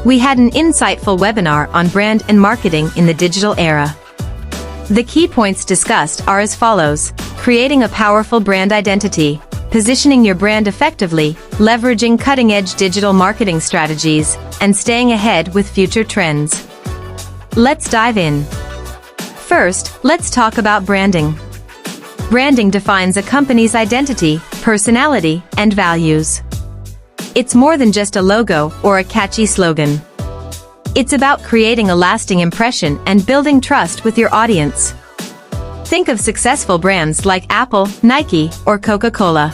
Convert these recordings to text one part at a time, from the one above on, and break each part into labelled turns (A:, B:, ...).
A: we had an insightful webinar on brand and marketing in the digital era. The key points discussed are as follows: creating a powerful brand identity, positioning your brand effectively, leveraging cutting-edge digital marketing strategies, and staying ahead with future trends. Let's dive in. First, let's talk about branding. Branding defines a company's identity, personality, and values. It's more than just a logo or a catchy slogan. It's about creating a lasting impression and building trust with your audience. Think of successful brands like Apple, Nike, or Coca-Cola.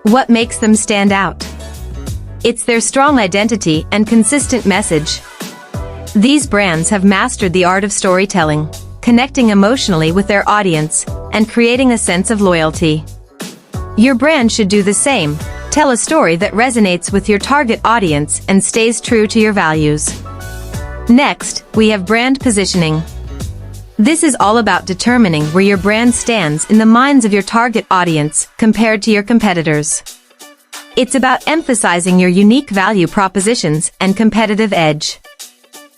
A: What makes them stand out? It's their strong identity and consistent message. These brands have mastered the art of storytelling, connecting emotionally with their audience, and creating a sense of loyalty. Your brand should do the same. Tell a story that resonates with your target audience and stays true to your values. Next, we have brand positioning. This is all about determining where your brand stands in the minds of your target audience compared to your competitors. It's about emphasizing your unique value propositions and competitive edge.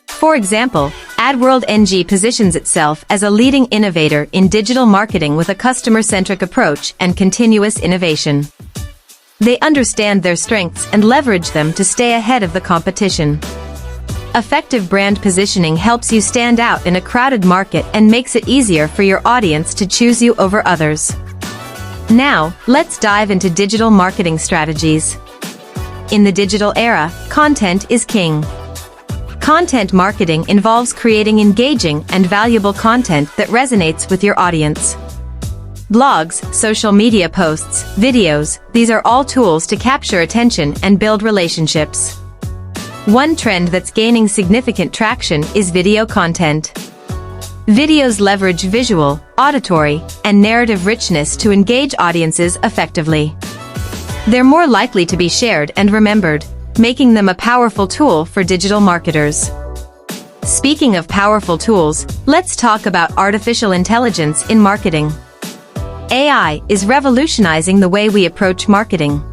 A: For example, AdWorld NG positions itself as a leading innovator in digital marketing with a customer-centric approach and continuous innovation. They understand their strengths and leverage them to stay ahead of the competition. Effective brand positioning helps you stand out in a crowded market and makes it easier for your audience to choose you over others. Now, let's dive into digital marketing strategies. In the digital era, content is king. Content marketing involves creating engaging and valuable content that resonates with your audience. Blogs, social media posts, videos, these are all tools to capture attention and build relationships. One trend that's gaining significant traction is video content. Videos leverage visual, auditory, and narrative richness to engage audiences effectively. They're more likely to be shared and remembered, making them a powerful tool for digital marketers. Speaking of powerful tools, let's talk about artificial intelligence in marketing. AI is revolutionizing the way we approach marketing.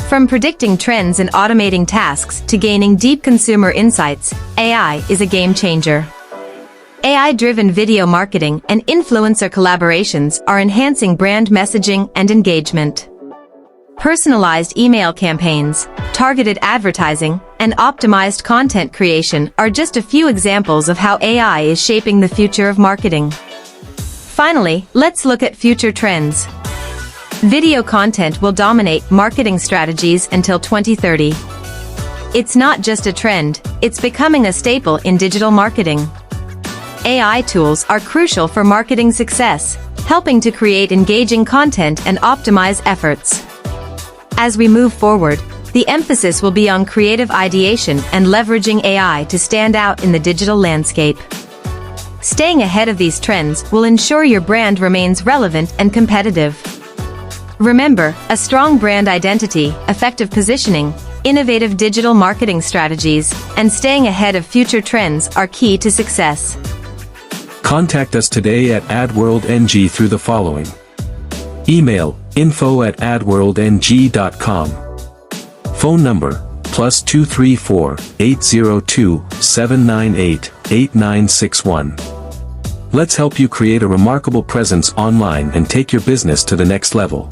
A: From predicting trends and automating tasks to gaining deep consumer insights, AI is a game changer. AI-driven video marketing and influencer collaborations are enhancing brand messaging and engagement. Personalized email campaigns, targeted advertising, and optimized content creation are just a few examples of how AI is shaping the future of marketing. Finally, let's look at future trends. Video content will dominate marketing strategies until 2030. It's not just a trend, it's becoming a staple in digital marketing. AI tools are crucial for marketing success, helping to create engaging content and optimize efforts. As we move forward, the emphasis will be on creative ideation and leveraging AI to stand out in the digital landscape. Staying ahead of these trends will ensure your brand remains relevant and competitive. Remember, a strong brand identity, effective positioning, innovative digital marketing strategies, and staying ahead of future trends are key to success.
B: Contact us today at AdWorld NG through the following. Email, info@adworldng.com. Phone number, +234 802 798 8961. Let's help you create a remarkable presence online and take your business to the next level.